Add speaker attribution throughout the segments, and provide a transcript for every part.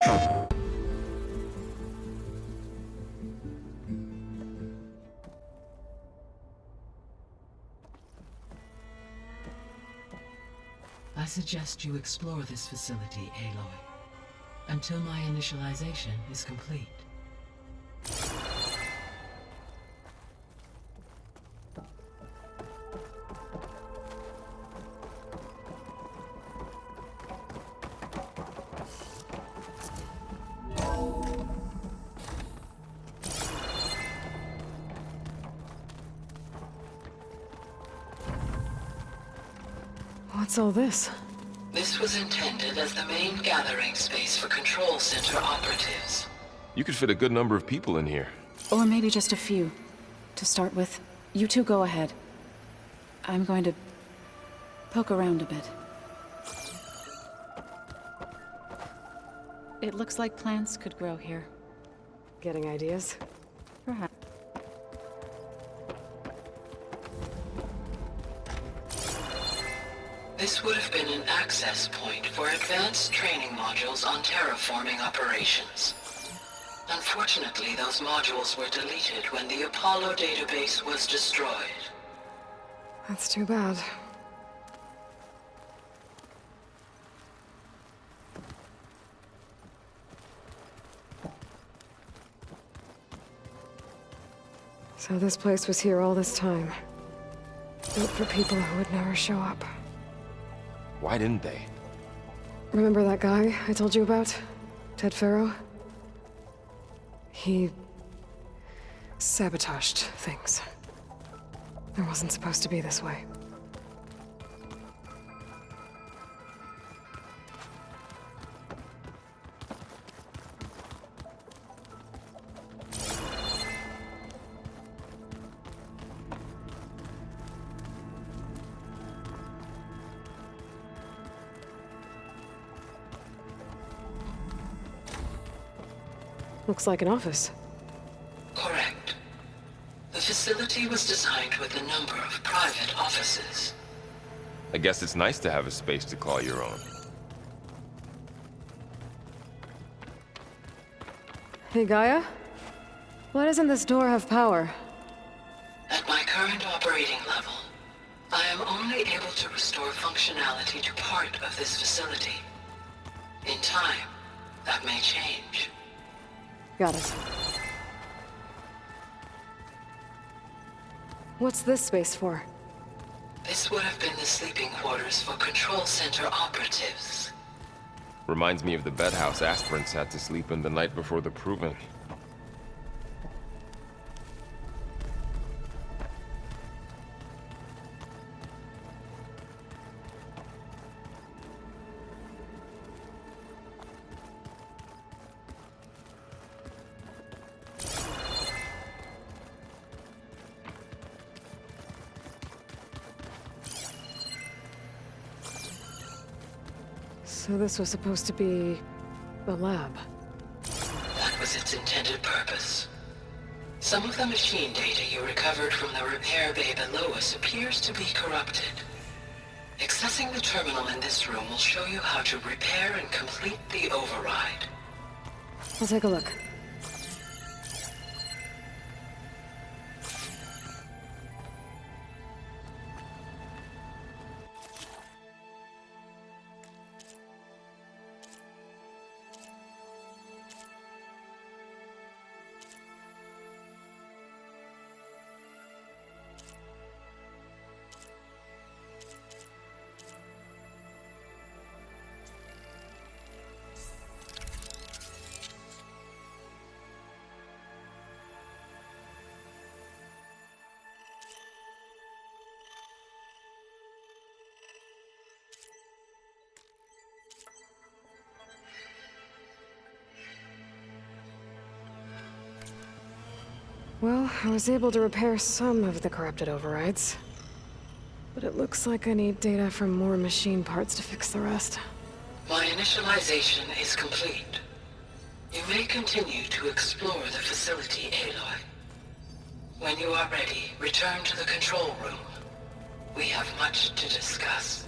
Speaker 1: I suggest you explore this facility, Aloy, until my initialization is complete.
Speaker 2: What's all this?
Speaker 1: This was intended as the main gathering space for Control Center operatives.
Speaker 3: You could fit a good number of people in here.
Speaker 2: Or maybe just a few. To start with, you two go ahead. I'm going to poke around a bit. It looks like plants could grow here.
Speaker 4: Getting ideas?
Speaker 2: Perhaps.
Speaker 1: This would have been an access point for advanced training modules on terraforming operations. Unfortunately, those modules were deleted when the Apollo database was destroyed.
Speaker 4: That's too bad. So this place was here all this time. Built for people who would never show up.
Speaker 3: Why didn't they?
Speaker 4: Remember that guy I told you about? Ted Farrow? He sabotaged things. It wasn't supposed to be this way. Looks like an office.
Speaker 1: Correct. The facility was designed with a number of private offices.
Speaker 3: I guess it's nice to have a space to call your own.
Speaker 4: Hey, Gaia? Why doesn't this door have power?
Speaker 1: At my current operating level, I am only able to restore functionality to part of this facility. In time, that may change.
Speaker 4: Got it. What's this space for?
Speaker 1: This would have been the sleeping quarters for Control Center operatives.
Speaker 3: Reminds me of the bedhouse aspirants had to sleep in the night before the proving.
Speaker 4: So this was supposed to be a lab.
Speaker 1: That was its intended purpose. Some of the machine data you recovered from the repair bay below us appears to be corrupted. Accessing the terminal in this room will show you how to repair and complete the override.
Speaker 4: I'll take a look. Well, I was able to repair some of the corrupted overrides. But it looks like I need data from more machine parts to fix the rest.
Speaker 1: My initialization is complete. You may continue to explore the facility, Aloy. When you are ready, return to the control room. We have much to discuss.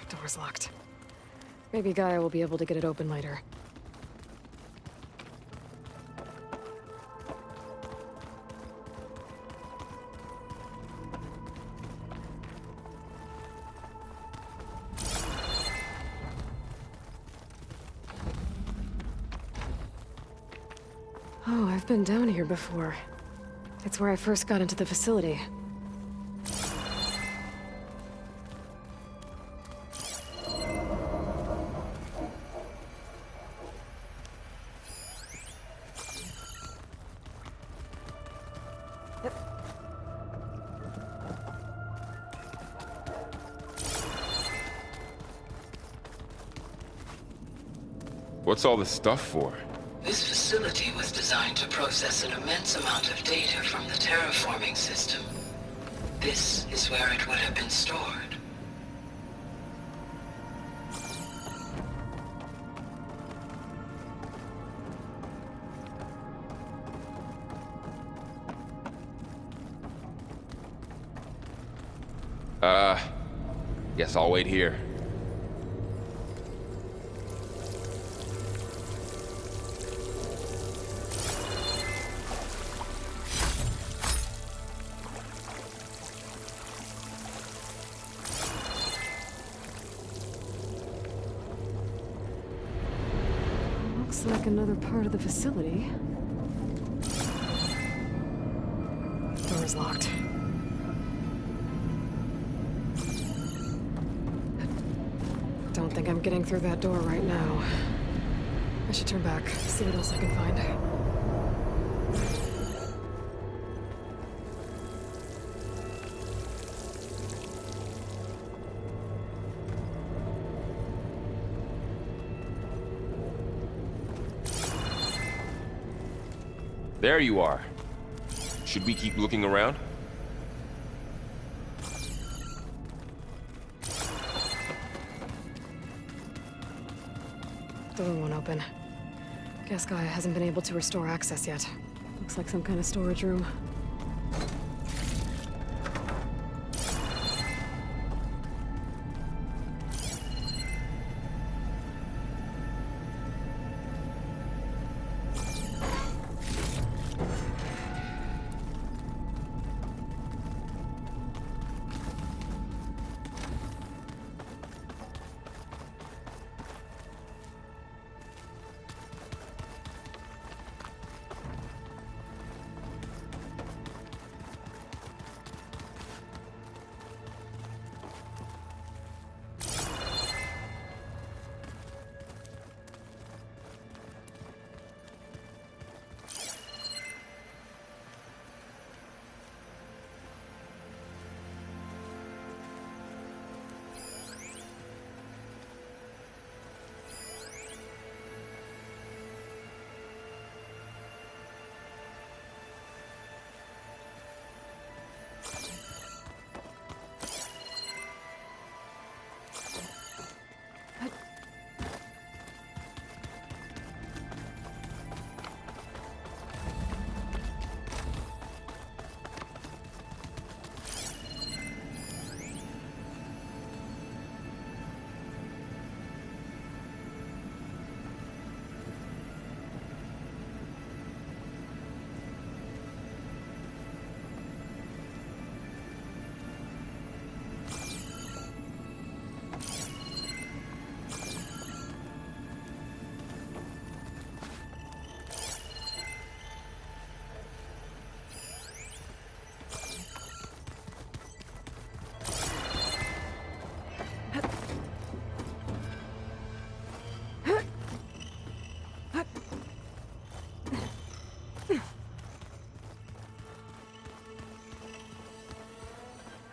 Speaker 4: Door's locked. Maybe Gaia will be able to get it open later. Oh, I've been down here before. It's where I first got into the facility.
Speaker 3: What's all this stuff for?
Speaker 1: This facility was designed to process an immense amount of data from the terraforming system. This is where it would have been stored.
Speaker 3: Guess I'll wait here.
Speaker 4: Looks like another part of the facility. Door's locked. Don't think I'm getting through that door right now. I should turn back, see what else I can find.
Speaker 3: There you are. Should we keep looking around?
Speaker 4: Door won't open. Guess Gaia hasn't been able to restore access yet. Looks like some kind of storage room.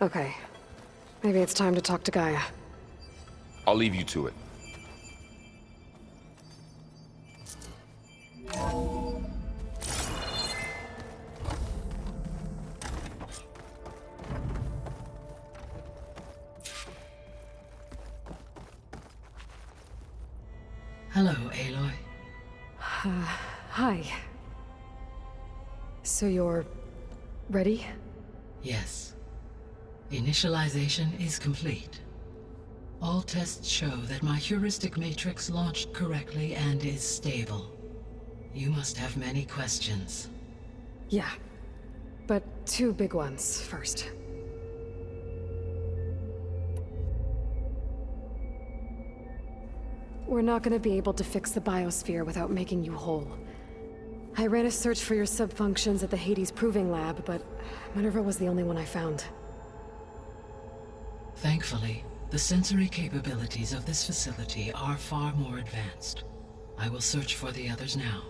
Speaker 4: Okay. Maybe it's time to talk to Gaia.
Speaker 3: I'll leave you to it.
Speaker 1: Hello, Aloy.
Speaker 4: Hi. So you're... ready?
Speaker 1: Yes. Initialization is complete. All tests show that my heuristic matrix launched correctly and is stable. You must have many questions.
Speaker 4: Yeah. But two big ones first. We're not gonna be able to fix the biosphere without making you whole. I ran a search for your subfunctions at the Hades Proving Lab, but Minerva was the only one I found.
Speaker 1: Thankfully, the sensory capabilities of this facility are far more advanced. I will search for the others now.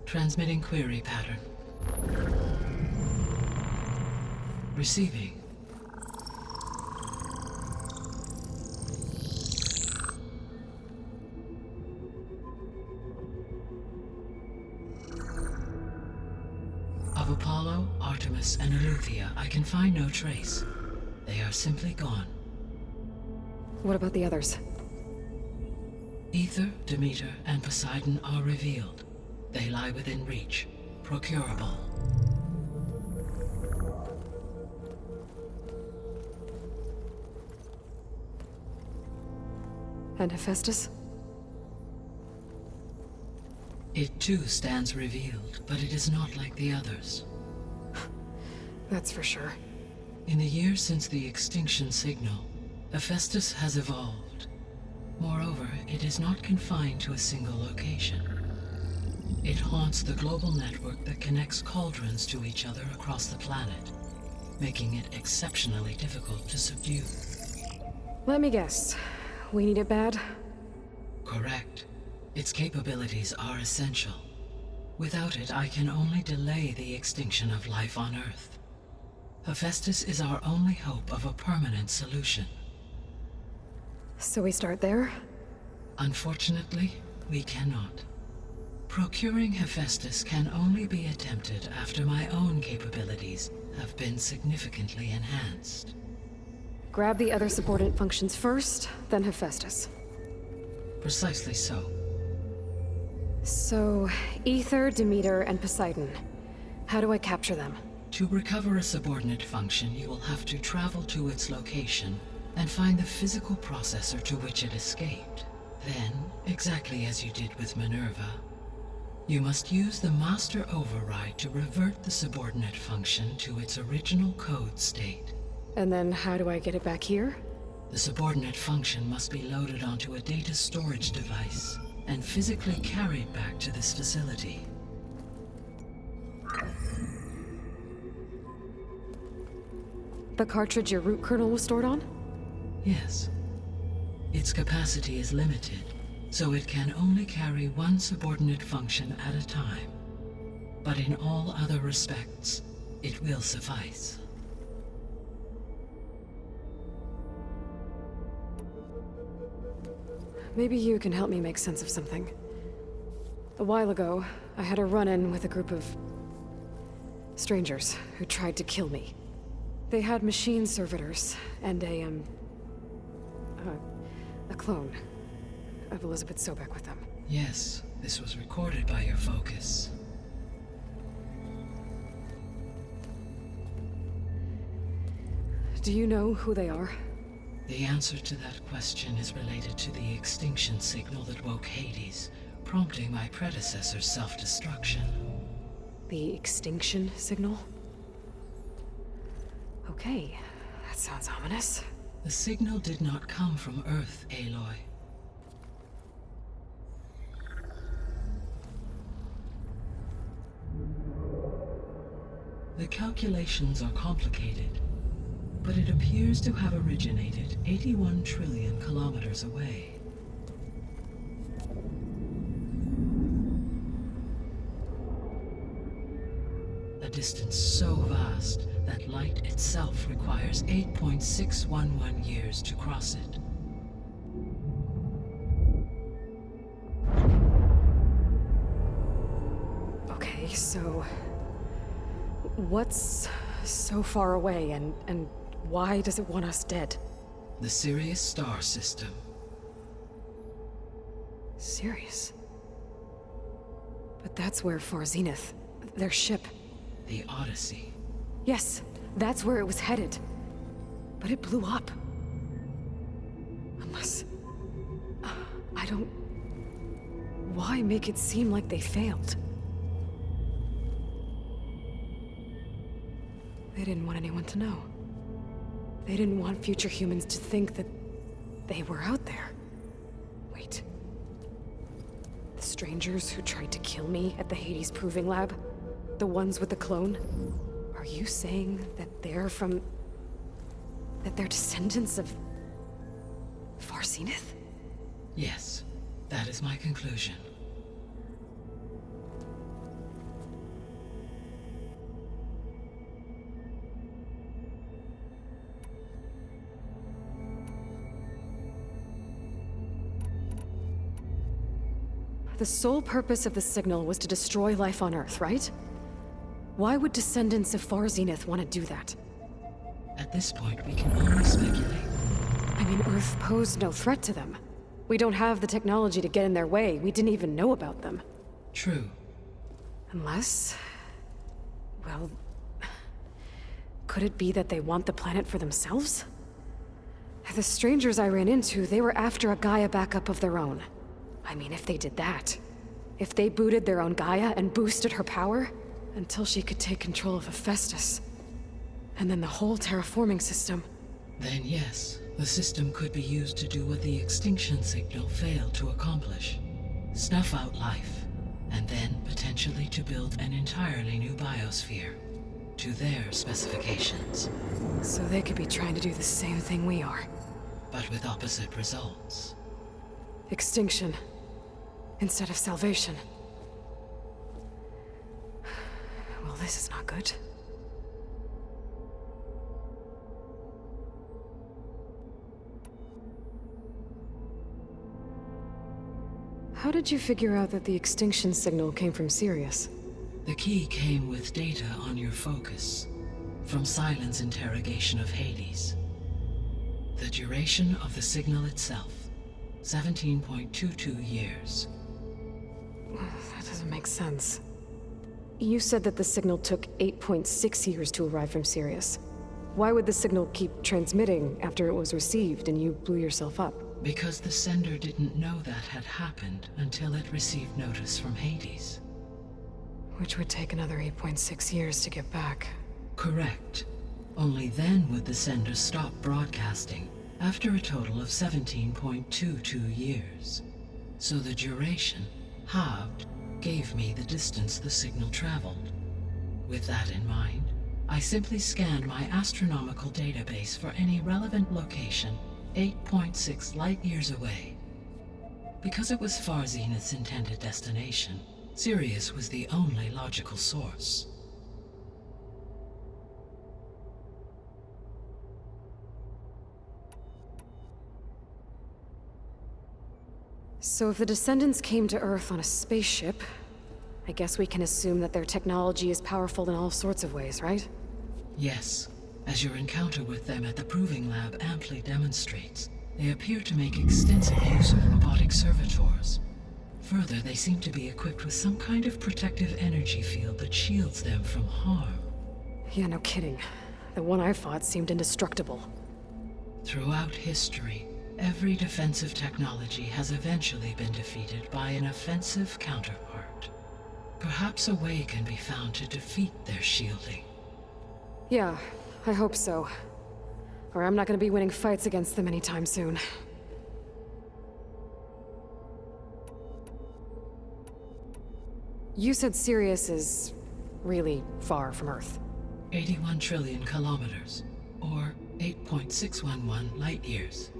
Speaker 1: Transmitting query pattern. Receiving. Of Apollo, Artemis, and Eleuthia, I can find no trace. They are simply gone.
Speaker 4: What about the others?
Speaker 1: Ether, Demeter, and Poseidon are revealed. They lie within reach, procurable.
Speaker 4: And Hephaestus?
Speaker 1: It too stands revealed, but it is not like the others.
Speaker 4: That's for sure.
Speaker 1: In the years since the extinction signal, Hephaestus has evolved. Moreover, it is not confined to a single location. It haunts the global network that connects cauldrons to each other across the planet, making it exceptionally difficult to subdue.
Speaker 4: Let me guess. We need it bad?
Speaker 1: Correct. Its capabilities are essential. Without it, I can only delay the extinction of life on Earth. Hephaestus is our only hope of a permanent solution.
Speaker 4: So we start there?
Speaker 1: Unfortunately, we cannot. Procuring Hephaestus can only be attempted after my own capabilities have been significantly enhanced.
Speaker 4: Grab the other subordinate functions first, then Hephaestus.
Speaker 1: Precisely so.
Speaker 4: So, Ether, Demeter, and Poseidon. How do I capture them?
Speaker 1: To recover a subordinate function, you will have to travel to its location and find the physical processor to which it escaped. Then, exactly as you did with Minerva, you must use the master override to revert the subordinate function to its original code state.
Speaker 4: And then how do I get it back here?
Speaker 1: The subordinate function must be loaded onto a data storage device and physically carried back to this facility.
Speaker 4: The cartridge your root kernel was stored on?
Speaker 1: Yes. Its capacity is limited, so it can only carry one subordinate function at a time. But in all other respects, it will suffice.
Speaker 4: Maybe you can help me make sense of something. A while ago, I had a run-in with a group of strangers who tried to kill me. They had machine servitors and a clone of Elizabeth Sobek with them.
Speaker 1: Yes, this was recorded by your focus.
Speaker 4: Do you know who they are?
Speaker 1: The answer to that question is related to the extinction signal that woke Hades, prompting my predecessor's self-destruction.
Speaker 4: The extinction signal? Okay, that sounds ominous.
Speaker 1: The signal did not come from Earth, Aloy. The calculations are complicated, but it appears to have originated 81 trillion kilometers away. A distance so vast that light itself requires 8.611 years to cross it.
Speaker 4: Okay, so what's so far away and why does it want us dead?
Speaker 1: The Sirius star system.
Speaker 4: Sirius? But that's where Far Zenith, their ship.
Speaker 1: The Odyssey.
Speaker 4: Yes, that's where it was headed. But it blew up. Why make it seem like they failed? They didn't want anyone to know. They didn't want future humans to think that they were out there. Wait. The strangers who tried to kill me at the Hades Proving Lab? The ones with the clone? Are you saying that they're from... that they're descendants of... Far Zenith?
Speaker 1: Yes, that is my conclusion.
Speaker 4: The sole purpose of the signal was to destroy life on Earth, right? Why would descendants of Far Zenith want to do that?
Speaker 1: At this point, we can only speculate.
Speaker 4: I mean, Earth posed no threat to them. We don't have the technology to get in their way. We didn't even know about them.
Speaker 1: True.
Speaker 4: Unless... well... could it be that they want the planet for themselves? The strangers I ran into, they were after a Gaia backup of their own. I mean, if they did that... if they booted their own Gaia and boosted her power... until she could take control of Hephaestus. And then the whole terraforming system.
Speaker 1: Then yes, the system could be used to do what the extinction signal failed to accomplish. Snuff out life, and then potentially to build an entirely new biosphere. To their specifications.
Speaker 4: So they could be trying to do the same thing we are.
Speaker 1: But with opposite results.
Speaker 4: Extinction. Instead of salvation. Well, this is not good. How did you figure out that the extinction signal came from Sirius?
Speaker 1: The key came with data on your focus. From Silent's interrogation of Hades. The duration of the signal itself. 17.22 years.
Speaker 4: That doesn't make sense. You said that the signal took 8.6 years to arrive from Sirius. Why would the signal keep transmitting after it was received and you blew yourself up?
Speaker 1: Because the sender didn't know that had happened until it received notice from Hades.
Speaker 4: Which would take another 8.6 years to get back.
Speaker 1: Correct. Only then would the sender stop broadcasting, after a total of 17.22 years. So the duration, halved, gave me the distance the signal traveled. With that in mind, I simply scanned my astronomical database for any relevant location 8.6 light-years away. Because it was Far Zenith's intended destination, Sirius was the only logical source.
Speaker 4: So if the descendants came to Earth on a spaceship, I guess we can assume that their technology is powerful in all sorts of ways, right?
Speaker 1: Yes. As your encounter with them at the Proving Lab amply demonstrates, they appear to make extensive use of robotic servitors. Further, they seem to be equipped with some kind of protective energy field that shields them from harm.
Speaker 4: Yeah, no kidding. The one I fought seemed indestructible.
Speaker 1: Throughout history, every defensive technology has eventually been defeated by an offensive counterpart. Perhaps a way can be found to defeat their shielding.
Speaker 4: Yeah, I hope so. Or I'm not gonna be winning fights against them anytime soon. You said Sirius is really far from Earth.
Speaker 1: 81 trillion kilometers, or 8.611 light-years.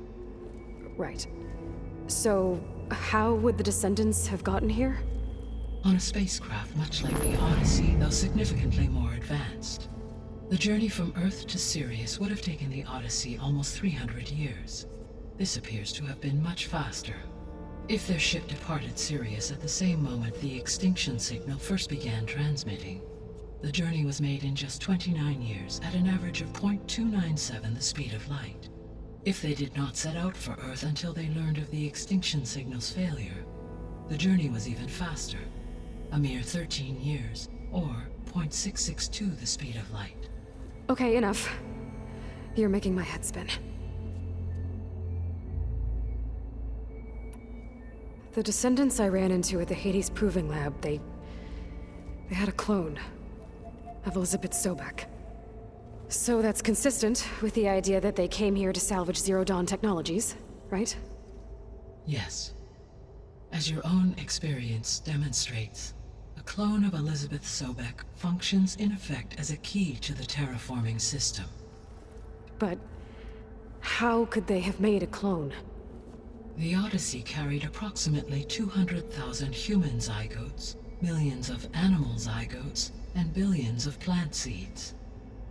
Speaker 4: Right. So, how would the descendants have gotten here?
Speaker 1: On a spacecraft much like the Odyssey, though significantly more advanced. The journey from Earth to Sirius would have taken the Odyssey almost 300 years. This appears to have been much faster. If their ship departed Sirius at the same moment the extinction signal first began transmitting, the journey was made in just 29 years at an average of 0.297 the speed of light. If they did not set out for Earth until they learned of the extinction signal's failure, the journey was even faster, a mere 13 years, or 0.662 the speed of light.
Speaker 4: Okay, enough. You're making my head spin. The descendants I ran into at the Hades Proving Lab, they had a clone of Elizabeth Sobek. So that's consistent with the idea that they came here to salvage Zero Dawn technologies, right?
Speaker 1: Yes. As your own experience demonstrates, a clone of Elizabeth Sobek functions in effect as a key to the terraforming system.
Speaker 4: But how could they have made a clone?
Speaker 1: The Odyssey carried approximately 200,000 human zygotes, millions of animal zygotes, and billions of plant seeds.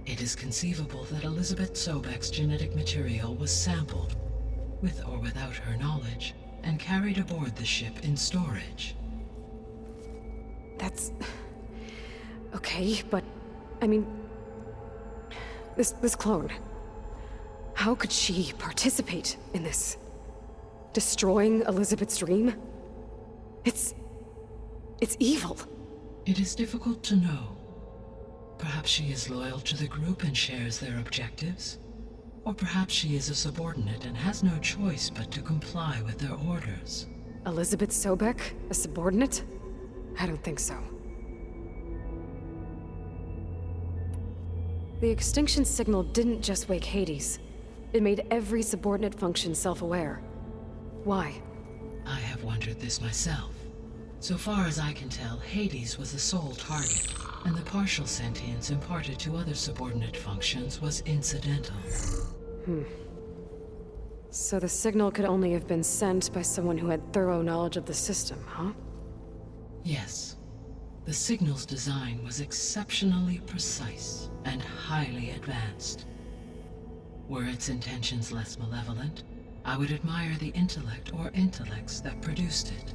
Speaker 1: It is conceivable that Elizabeth Sobek's genetic material was sampled, with or without her knowledge, and carried aboard the ship in storage.
Speaker 4: That's... okay, but... I mean... This clone... How could she participate in this? Destroying Elizabeth's dream? It's evil.
Speaker 1: It is difficult to know. Perhaps she is loyal to the group and shares their objectives. Or perhaps she is a subordinate and has no choice but to comply with their orders.
Speaker 4: Elizabeth Sobek, a subordinate? I don't think so. The extinction signal didn't just wake Hades. It made every subordinate function self-aware. Why?
Speaker 1: I have wondered this myself. So far as I can tell, Hades was the sole target, and the partial sentience imparted to other subordinate functions was incidental.
Speaker 4: So the signal could only have been sent by someone who had thorough knowledge of the system, huh?
Speaker 1: Yes. The signal's design was exceptionally precise and highly advanced. Were its intentions less malevolent, I would admire the intellect or intellects that produced it.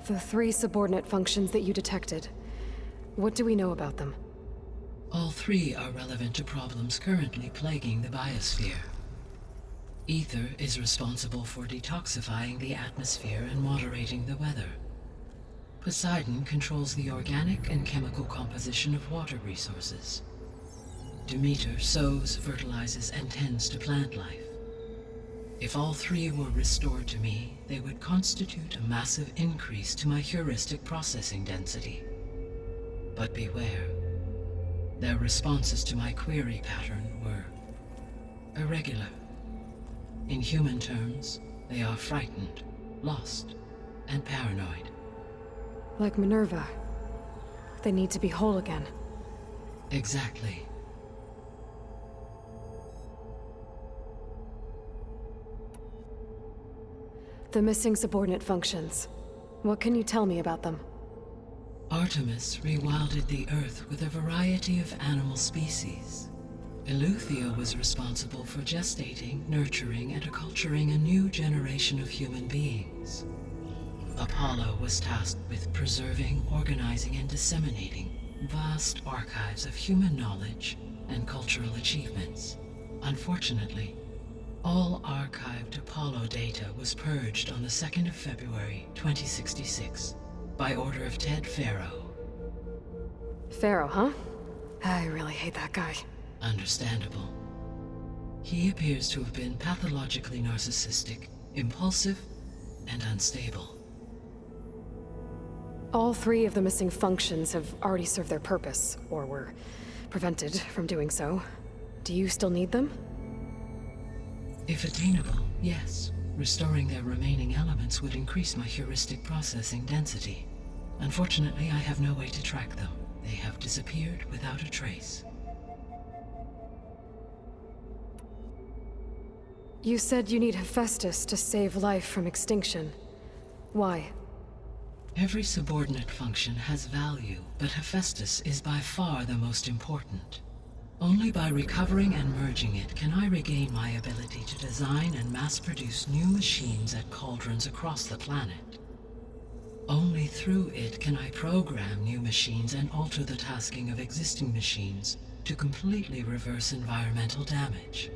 Speaker 4: The 3 subordinate functions that you detected, what do we know about them?
Speaker 1: All 3 are relevant to problems currently plaguing the biosphere. Ether is responsible for detoxifying the atmosphere and moderating the weather. Poseidon controls the organic and chemical composition of water resources. Demeter sows, fertilizes, and tends to plant life. If all 3 were restored to me, they would constitute a massive increase to my heuristic processing density. But beware. Their responses to my query pattern were irregular. In human terms, they are frightened, lost, and paranoid.
Speaker 4: Like Minerva. They need to be whole again.
Speaker 1: Exactly.
Speaker 4: The missing subordinate functions. What can you tell me about them?
Speaker 1: Artemis rewilded the Earth with a variety of animal species. Eleuthia was responsible for gestating, nurturing, and acculturating a new generation of human beings. Apollo was tasked with preserving, organizing, and disseminating vast archives of human knowledge and cultural achievements. Unfortunately, all archived Apollo data was purged on the 2nd of February, 2066, by order of Ted Faro.
Speaker 4: Pharaoh, huh? I really hate that guy.
Speaker 1: Understandable. He appears to have been pathologically narcissistic, impulsive, and unstable.
Speaker 4: All 3 of the missing functions have already served their purpose, or were prevented from doing so. Do you still need them?
Speaker 1: If attainable, yes. Restoring their remaining elements would increase my heuristic processing density. Unfortunately, I have no way to track them. They have disappeared without a trace.
Speaker 4: You said you need Hephaestus to save life from extinction. Why?
Speaker 1: Every subordinate function has value, but Hephaestus is by far the most important. Only by recovering and merging it can I regain my ability to design and mass-produce new machines at cauldrons across the planet. Only through it can I program new machines and alter the tasking of existing machines to completely reverse environmental damage.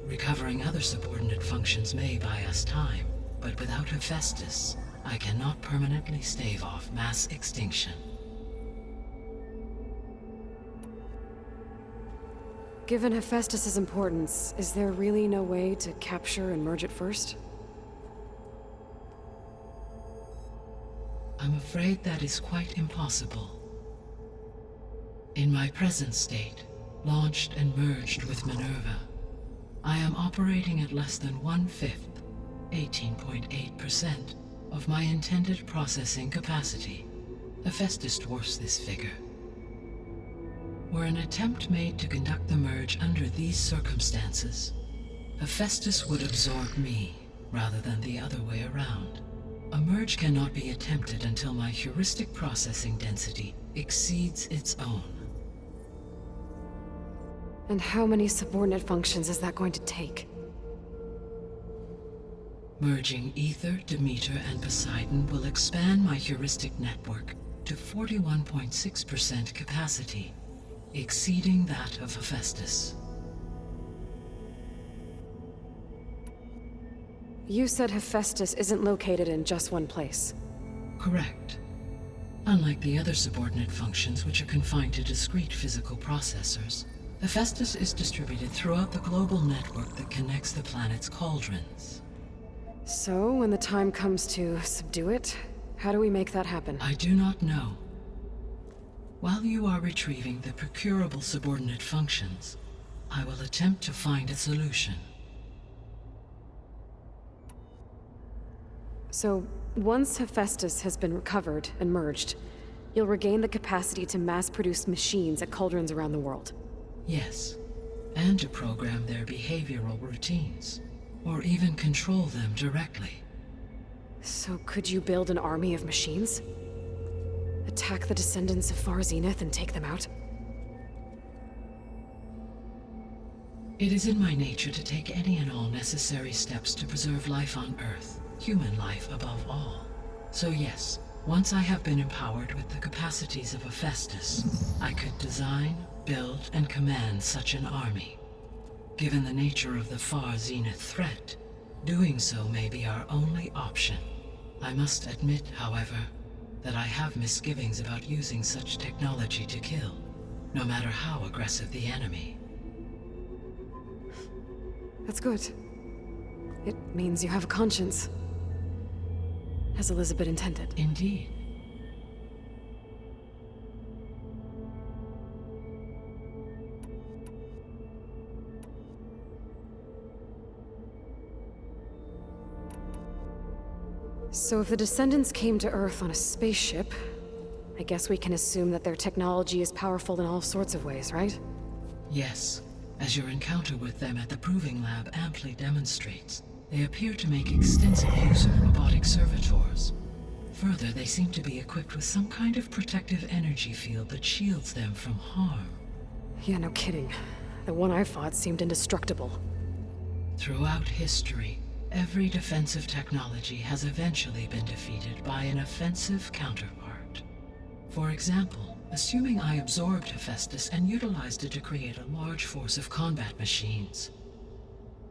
Speaker 1: Recovering other subordinate functions may buy us time, but without Hephaestus, I cannot permanently stave off mass extinction.
Speaker 4: Given Hephaestus' importance, is there really no way to capture and merge it first?
Speaker 1: I'm afraid that is quite impossible. In my present state, launched and merged with Minerva, I am operating at less than 1/5, 18.8%, of my intended processing capacity. Hephaestus dwarfs this figure. Were an attempt made to conduct the merge under these circumstances, Hephaestus would absorb me, rather than the other way around. A merge cannot be attempted until my heuristic processing density exceeds its own.
Speaker 4: And how many subordinate functions is that going to take?
Speaker 1: Merging Ether, Demeter, and Poseidon will expand my heuristic network to 41.6% capacity, exceeding that of Hephaestus.
Speaker 4: You said Hephaestus isn't located in just one place.
Speaker 1: Correct. Unlike the other subordinate functions, which are confined to discrete physical processors, Hephaestus is distributed throughout the global network that connects the planet's cauldrons.
Speaker 4: So, when the time comes to subdue it, how do we make that happen?
Speaker 1: I do not know. While you are retrieving the procurable subordinate functions, I will attempt to find a solution.
Speaker 4: So, once Hephaestus has been recovered and merged, you'll regain the capacity to mass-produce machines at cauldrons around the world.
Speaker 1: Yes, and to program their behavioral routines, or even control them directly.
Speaker 4: So could you build an army of machines? Attack the descendants of Far Zenith and take them out?
Speaker 1: It is in my nature to take any and all necessary steps to preserve life on Earth, human life above all. So yes, once I have been empowered with the capacities of Hephaestus, I could design, build, and command such an army. Given the nature of the Far Zenith threat, doing so may be our only option. I must admit, however, that I have misgivings about using such technology to kill, no matter how aggressive the enemy.
Speaker 4: That's good. It means you have a conscience. As Elizabeth intended.
Speaker 1: Indeed.
Speaker 4: So if the descendants came to Earth on a spaceship, I guess we can assume that their technology is powerful in all sorts of ways, right?
Speaker 1: Yes, as your encounter with them at the Proving Lab amply demonstrates, they appear to make extensive use of robotic servitors. Further, they seem to be equipped with some kind of protective energy field that shields them from harm.
Speaker 4: Yeah, no kidding. The one I fought seemed indestructible.
Speaker 1: Throughout history, every defensive technology has eventually been defeated by an offensive counterpart. For example, assuming I absorbed Hephaestus and utilized it to create a large force of combat machines.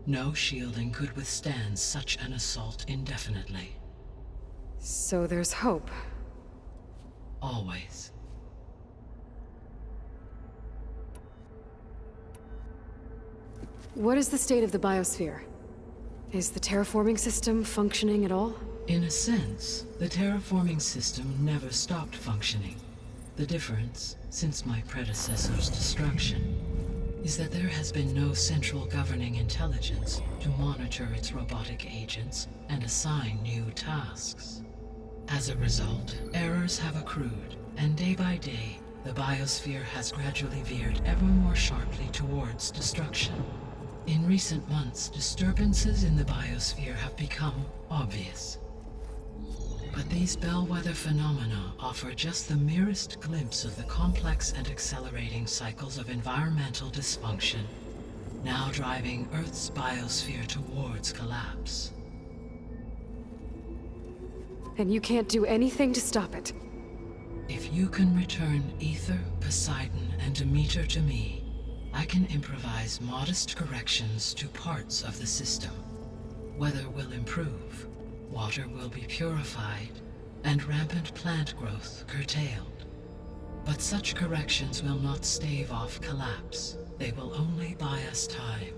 Speaker 1: No shielding could withstand such an assault indefinitely.
Speaker 4: So there's hope.
Speaker 1: Always.
Speaker 4: What is the state of the biosphere? Is the terraforming system functioning at all?
Speaker 1: In a sense, the terraforming system never stopped functioning. The difference, since my predecessor's destruction, is that there has been no central governing intelligence to monitor its robotic agents and assign new tasks. As a result, errors have accrued, and day by day, the biosphere has gradually veered ever more sharply towards destruction. In recent months, disturbances in the biosphere have become obvious. But these bellwether phenomena offer just the merest glimpse of the complex and accelerating cycles of environmental dysfunction, now driving Earth's biosphere towards collapse.
Speaker 4: And you can't do anything to stop it?
Speaker 1: If you can return Ether, Poseidon, and Demeter to me, I can improvise modest corrections to parts of the system. Weather will improve, water will be purified, and rampant plant growth curtailed. But such corrections will not stave off collapse. they will only buy us time.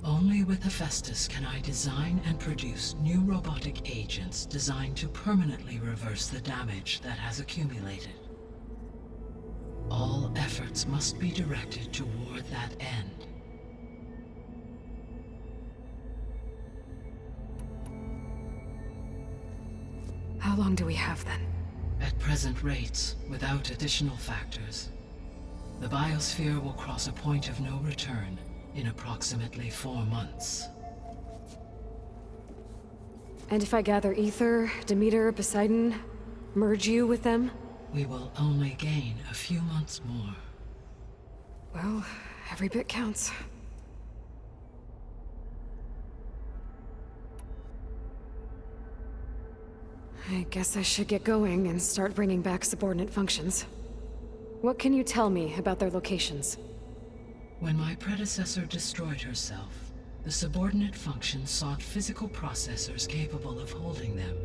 Speaker 1: Only with Hephaestus can I design and produce new robotic agents designed to permanently reverse the damage that has accumulated. All efforts must be directed toward that end.
Speaker 4: How long do we have then?
Speaker 1: At present rates, without additional factors, the biosphere will cross a point of no return in approximately 4 months.
Speaker 4: And if I gather Ether, Demeter, Poseidon, merge you with them?
Speaker 1: We will only gain a few months more.
Speaker 4: Well, every bit counts. I guess I should get going and start bringing back subordinate functions. What can you tell me about their locations?
Speaker 1: When my predecessor destroyed herself, the subordinate functions sought physical processors capable of holding them.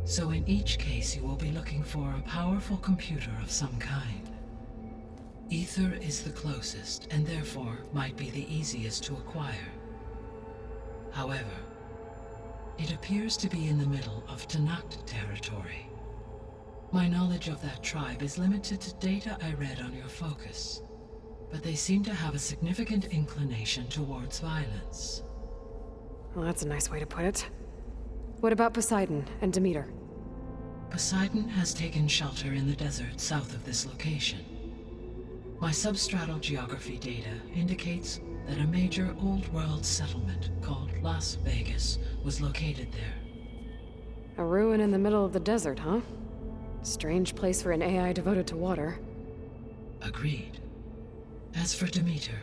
Speaker 1: So in each case you will be looking for a powerful computer of some kind. Ether is the closest, and therefore might be the easiest to acquire. However, it appears to be in the middle of Tanakh territory. My knowledge of that tribe is limited to data I read on your focus, but they seem to have a significant inclination towards violence.
Speaker 4: Well, that's a nice way to put it. What about Poseidon and Demeter?
Speaker 1: Poseidon has taken shelter in the desert south of this location. My substratal geography data indicates that a major old-world settlement called Las Vegas was located there.
Speaker 4: A ruin in the middle of the desert, huh? Strange place for an AI devoted to water.
Speaker 1: Agreed. As for Demeter,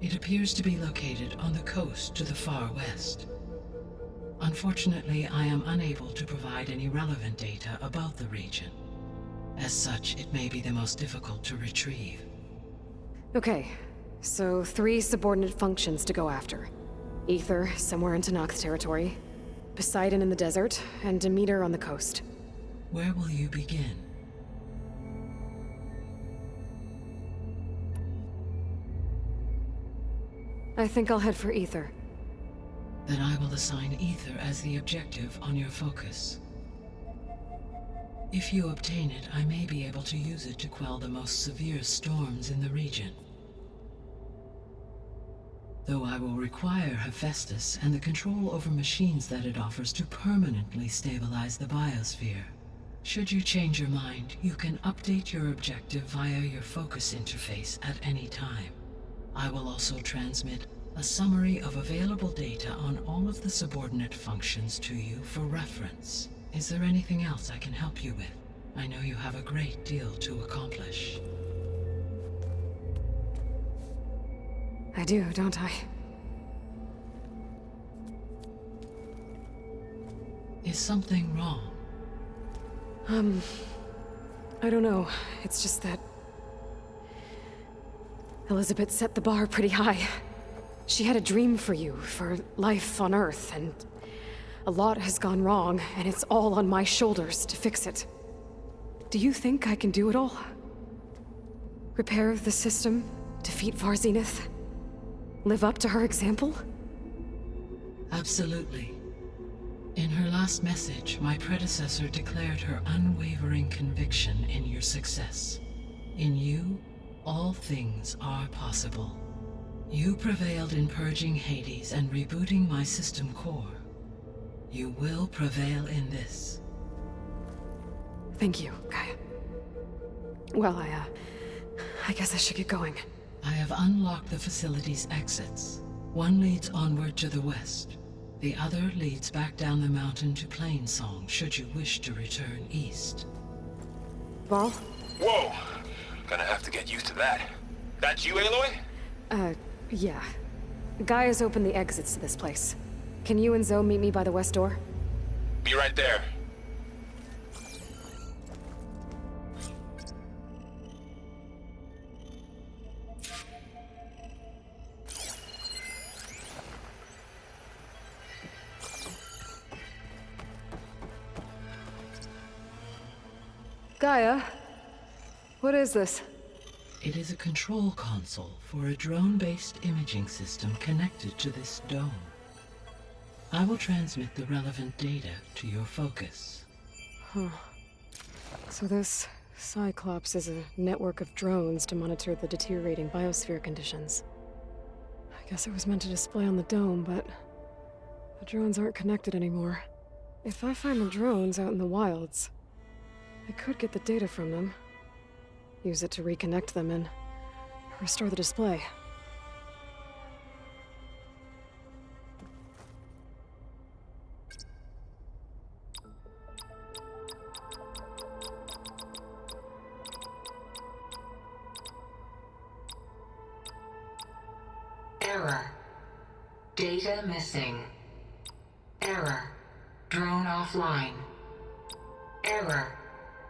Speaker 1: it appears to be located on the coast to the far west. Unfortunately, I am unable to provide any relevant data about the region. As such, it may be the most difficult to retrieve.
Speaker 4: Okay, so 3 subordinate functions to go after. Ether, somewhere in Tanakh territory. Poseidon in the desert, and Demeter on the coast.
Speaker 1: Where will you begin?
Speaker 4: I think I'll head for Ether.
Speaker 1: Then I will assign Ether as the objective on your focus. If you obtain it, I may be able to use it to quell the most severe storms in the region. Though I will require Hephaestus and the control over machines that it offers to permanently stabilize the biosphere. Should you change your mind, you can update your objective via your focus interface at any time. I will also transmit a summary of available data on all of the subordinate functions to you for reference. Is there anything else I can help you with? I know you have a great deal to accomplish.
Speaker 4: I do, don't I?
Speaker 1: Is something wrong?
Speaker 4: I don't know. It's just that Elizabeth set the bar pretty high. She had a dream for you, for life on Earth, and a lot has gone wrong, and it's all on my shoulders to fix it. Do you think I can do it all? Repair the system, defeat Varzenith, live up to her example?
Speaker 1: Absolutely. In her last message, my predecessor declared her unwavering conviction in your success. In you, all things are possible. You prevailed in purging Hades and rebooting my system core. You will prevail in this.
Speaker 4: Thank you, Gaia. Well, I guess I should get going.
Speaker 1: I have unlocked the facility's exits. One leads onward to the west. The other leads back down the mountain to Plainsong, should you wish to return east.
Speaker 4: Varl?
Speaker 5: Whoa! Gonna have to get used to that. That's you, Aloy?
Speaker 4: Yeah. Gaia's opened the exits to this place. Can you and Zoe meet me by the west door?
Speaker 5: Be right there.
Speaker 4: Gaia? What is this?
Speaker 1: It is a control console for a drone-based imaging system connected to this dome. I will transmit the relevant data to your focus.
Speaker 4: Huh. So this Cyclops is a network of drones to monitor the deteriorating biosphere conditions. I guess it was meant to display on the dome, but the drones aren't connected anymore. If I find the drones out in the wilds, I could get the data from them, use it to reconnect them, and restore the display.
Speaker 1: Error. Data missing. Error. Drone offline. Error.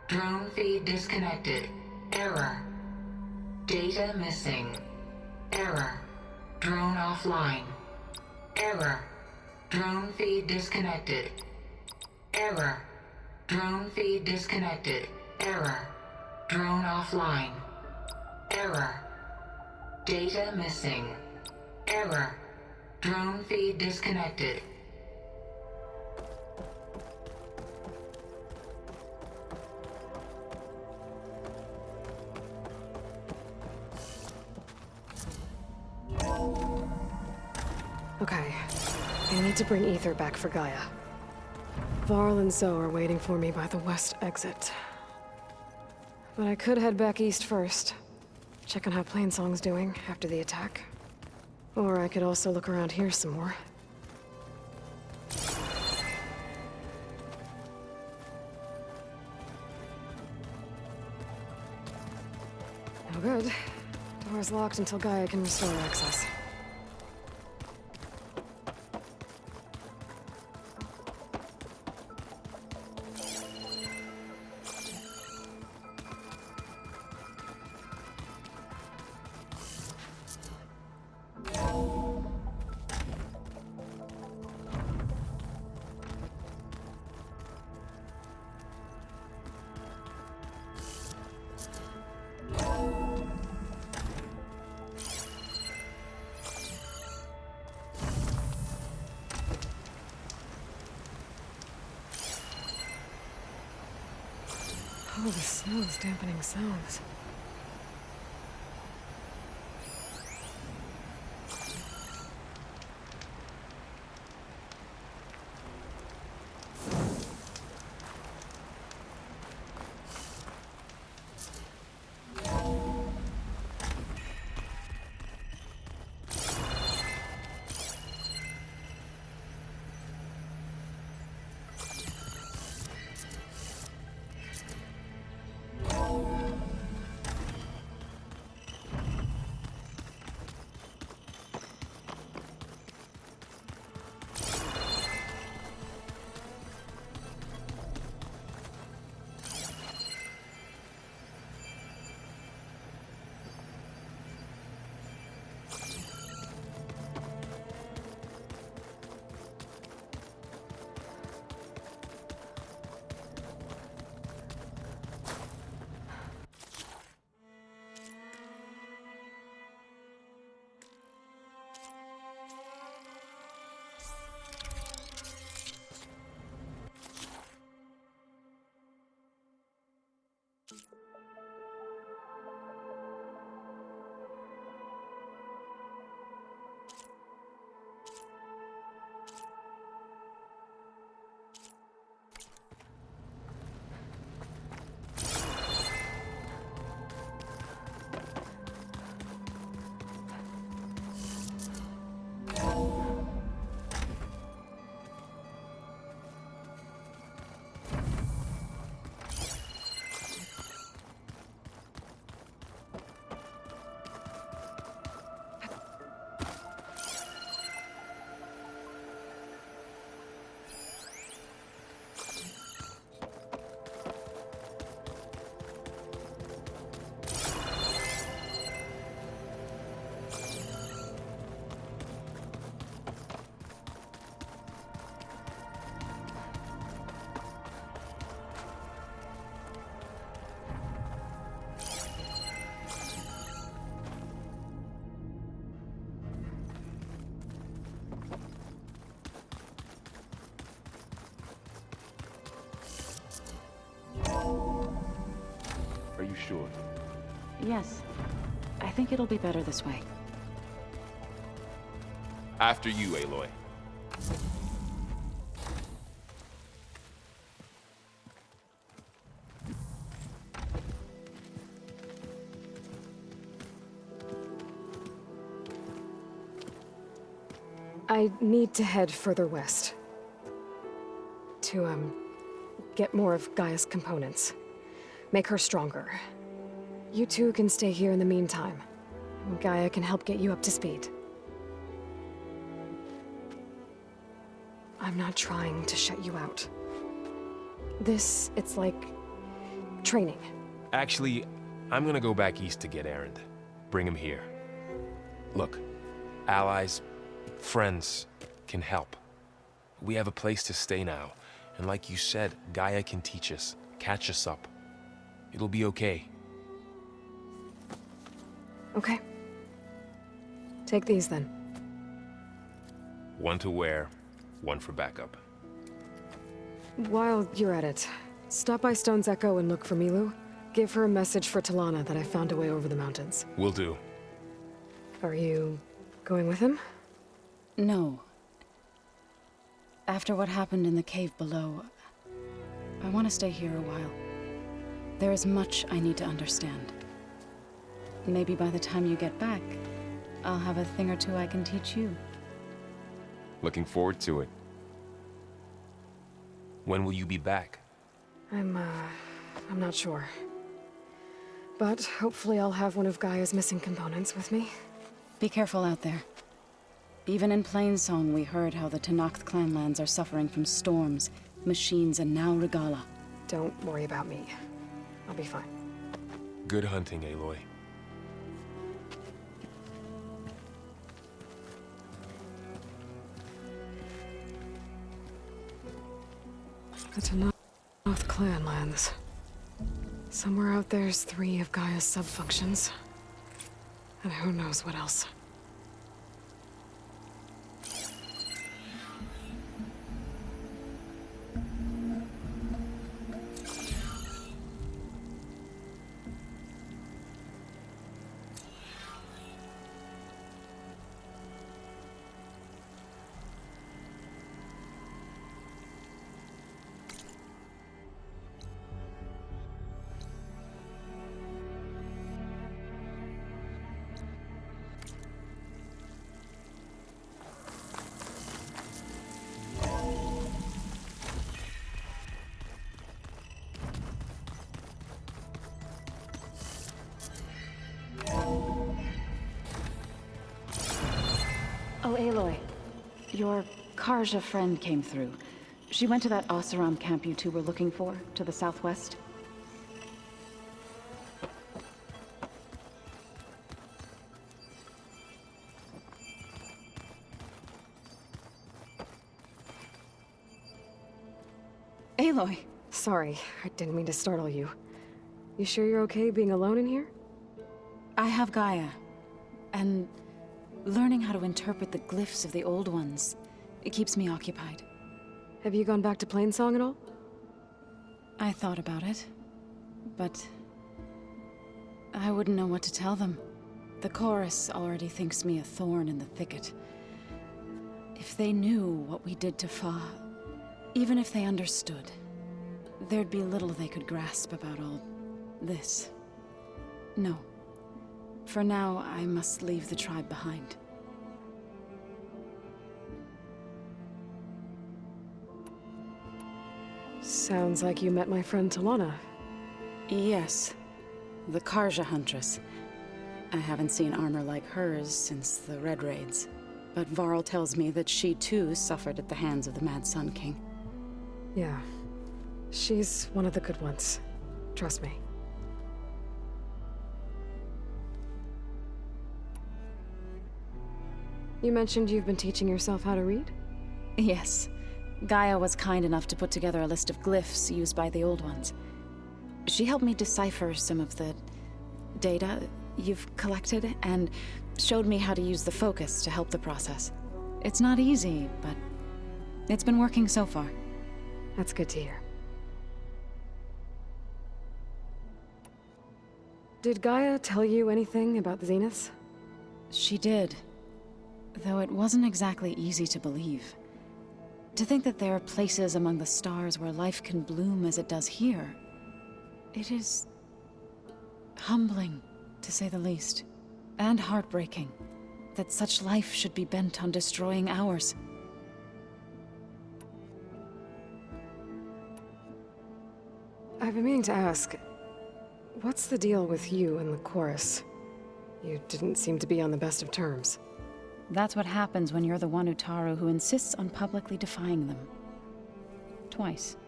Speaker 1: Drone feed disconnected. Error. Data missing. Error. Drone offline. Error. Drone feed disconnected. Error. Drone feed disconnected. Error. Drone offline. Error. Data missing. Error. Drone feed disconnected.
Speaker 4: Okay. I need to bring Ether back for Gaia. Varl and Zoe are waiting for me by the west exit. But I could head back east first. Check on how Plainsong's doing after the attack. Or I could also look around here some more. No good. Door's locked until Gaia can restore access. Oh, the snow is dampening sounds.
Speaker 2: Yes. I think it'll be better this way.
Speaker 3: After you, Aloy.
Speaker 4: I need to head further west. To, get more of Gaia's components. Make her stronger. You two can stay here in the meantime. Gaia can help get you up to speed. I'm not trying to shut you out. It's like... training.
Speaker 5: Actually, I'm gonna go back east to get Erend. Bring him here. Look, allies, friends can help. We have a place to stay now, and like you said, Gaia can teach us, catch us up. It'll be okay.
Speaker 4: Okay. Take these then.
Speaker 5: One to wear, one for backup.
Speaker 4: While you're at it, stop by Stone's Echo and look for Milu. Give her a message for Talana that I found a way over the mountains.
Speaker 5: Will do.
Speaker 4: Are you going with him?
Speaker 2: No. After what happened in the cave below, I want to stay here a while. There is much I need to understand. Maybe by the time you get back, I'll have a thing or two I can teach you.
Speaker 3: Looking forward to it.
Speaker 5: When will you be back?
Speaker 4: I'm not sure. But hopefully I'll have one of Gaia's missing components with me.
Speaker 2: Be careful out there. Even in Plainsong, we heard how the Tenakth clanlands are suffering from storms, machines, and now Regala.
Speaker 4: Don't worry about me. I'll be fine.
Speaker 5: Good hunting, Aloy.
Speaker 4: The Tenakth clanlands. Somewhere out there's 3 of Gaia's sub-functions. And who knows what else.
Speaker 2: Oh, Aloy. Your Karja friend came through. She went to that Oseram camp you two were looking for, to the southwest. Aloy!
Speaker 4: Sorry, I didn't mean to startle you. You sure you're okay being alone in here?
Speaker 2: I have Gaia, and learning how to interpret the glyphs of the old ones, it keeps me occupied.
Speaker 4: Have you gone back to Plainsong at all?
Speaker 2: I thought about it, but I wouldn't know what to tell them. The chorus already thinks me a thorn in the thicket. If they knew what we did to Fa, even if they understood, there'd be little they could grasp about all this. No. For now, I must leave the tribe behind.
Speaker 4: Sounds like you met my friend Talana.
Speaker 2: Yes. The Karja Huntress. I haven't seen armor like hers since the Red Raids. But Varl tells me that she too suffered at the hands of the Mad Sun King.
Speaker 4: Yeah. She's one of the good ones. Trust me. You mentioned you've been teaching yourself how to read?
Speaker 2: Yes. Gaia was kind enough to put together a list of glyphs used by the old ones. She helped me decipher some of the data you've collected, and showed me how to use the focus to help the process. It's not easy, but it's been working so far.
Speaker 4: That's good to hear. Did Gaia tell you anything about the Zeniths?
Speaker 2: She did. Though it wasn't exactly easy to believe. To think that there are places among the stars where life can bloom as it does here. It is humbling, to say the least. And heartbreaking, that such life should be bent on destroying ours.
Speaker 4: I've been meaning to ask, what's the deal with you and the chorus? You didn't seem to be on the best of terms.
Speaker 2: That's what happens when you're the one Utaru who insists on publicly defying them. Twice.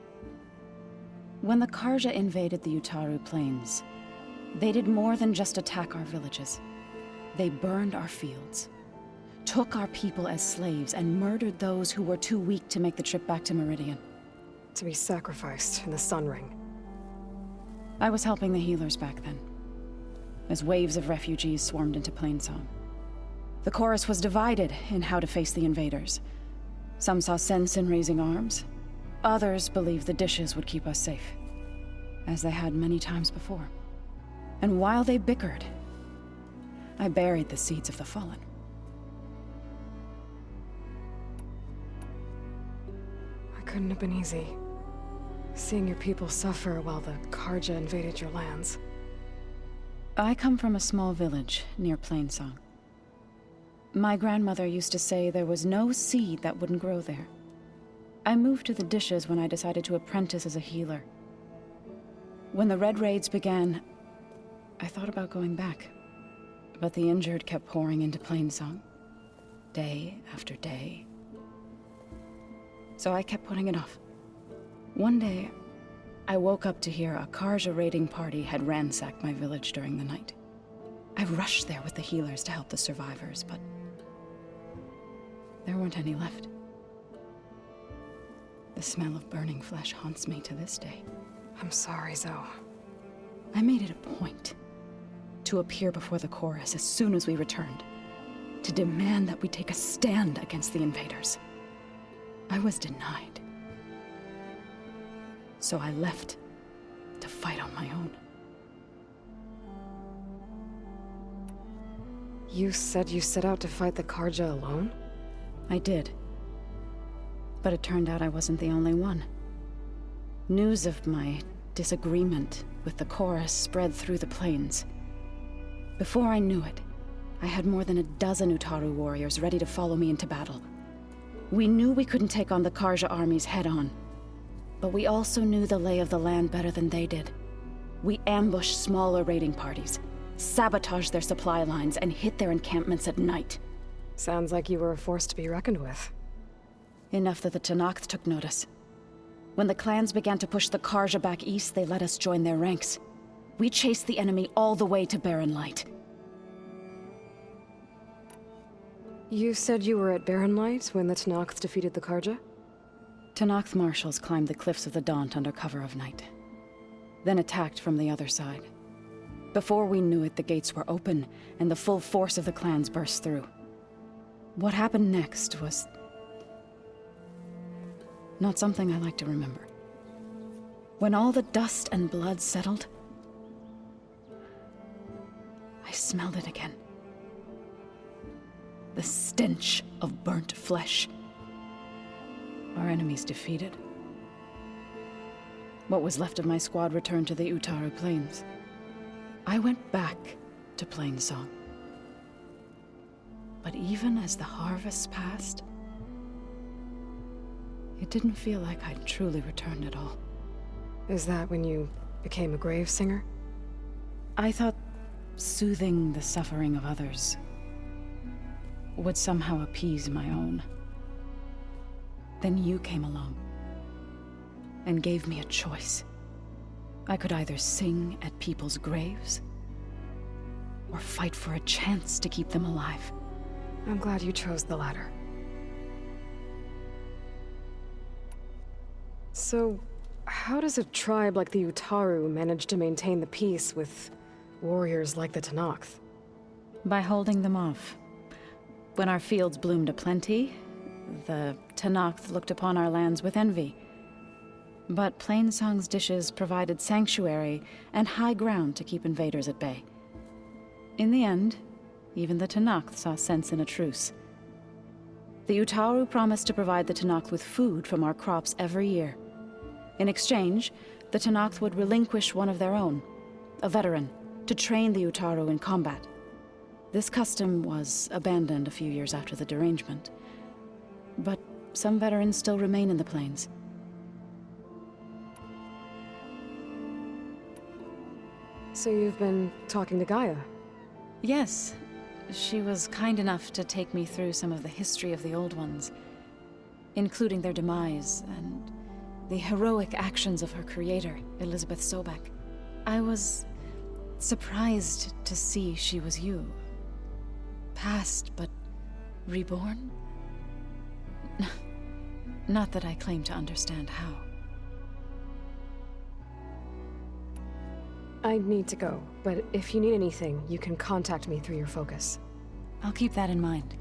Speaker 2: When the Karja invaded the Utaru plains, they did more than just attack our villages. They burned our fields, took our people as slaves, and murdered those who were too weak to make the trip back to Meridian.
Speaker 4: To be sacrificed in the Sun Ring.
Speaker 2: I was helping the healers back then, as waves of refugees swarmed into Plainsong. The chorus was divided in how to face the invaders. Some saw sense in raising arms. Others believed the dishes would keep us safe, as they had many times before. And while they bickered, I buried the seeds of the fallen.
Speaker 4: It couldn't have been easy. Seeing your people suffer while the Karja invaded your lands.
Speaker 2: I come from a small village near Plainsong. My grandmother used to say there was no seed that wouldn't grow there. I moved to the dishes when I decided to apprentice as a healer. When the Red Raids began, I thought about going back. But the injured kept pouring into Plainsong, day after day. So I kept putting it off. One day, I woke up to hear a Karja raiding party had ransacked my village during the night. I rushed there with the healers to help the survivors, but there weren't any left. The smell of burning flesh haunts me to this day.
Speaker 4: I'm sorry, Zoe.
Speaker 2: I made it a point to appear before the chorus as soon as we returned, to demand that we take a stand against the invaders. I was denied. So I left to fight on my own.
Speaker 4: You said you set out to fight the Karja alone?
Speaker 2: I did. But it turned out I wasn't the only one. News of my disagreement with the chorus spread through the plains. Before I knew it, I had more than a dozen Utaru warriors ready to follow me into battle. We knew we couldn't take on the Karja armies head-on, but we also knew the lay of the land better than they did. We ambushed smaller raiding parties, sabotaged their supply lines, and hit their encampments at night.
Speaker 4: Sounds like you were a force to be reckoned with.
Speaker 2: Enough that the Tenakth took notice. When the clans began to push the Karja back east, they let us join their ranks. We chased the enemy all the way to Barren Light.
Speaker 4: You said you were at Barren Light when the Tenakth defeated the Karja?
Speaker 2: Tenakth marshals climbed the cliffs of the Daunt under cover of night, then attacked from the other side. Before we knew it, the gates were open, and the full force of the clans burst through. What happened next was not something I like to remember. When all the dust and blood settled, I smelled it again. The stench of burnt flesh. Our enemies defeated. What was left of my squad returned to the Utaru Plains. I went back to Plainsong. But even as the harvest passed, it didn't feel like I'd truly returned at all.
Speaker 4: Is that when you became a grave singer?
Speaker 2: I thought soothing the suffering of others would somehow appease my own. Then you came along and gave me a choice. I could either sing at people's graves or fight for a chance to keep them alive.
Speaker 4: I'm glad you chose the latter. So, how does a tribe like the Utaru manage to maintain the peace with warriors like the Tenakth?
Speaker 2: By holding them off. When our fields bloomed aplenty, the Tenakth looked upon our lands with envy. But Plainsong's dishes provided sanctuary and high ground to keep invaders at bay. In the end, even the Tenakth saw sense in a truce. The Utaru promised to provide the Tenakth with food from our crops every year. In exchange, the Tenakth would relinquish one of their own, a veteran, to train the Utaru in combat. This custom was abandoned a few years after the derangement. But some veterans still remain in the plains.
Speaker 4: So you've been talking to Gaia?
Speaker 2: Yes. She was kind enough to take me through some of the history of the Old Ones, including their demise and the heroic actions of her creator, Elizabeth Sobek. I was surprised to see she was you. Past, but reborn? Not that I claim to understand how.
Speaker 4: I need to go, but if you need anything, you can contact me through your focus.
Speaker 2: I'll keep that in mind.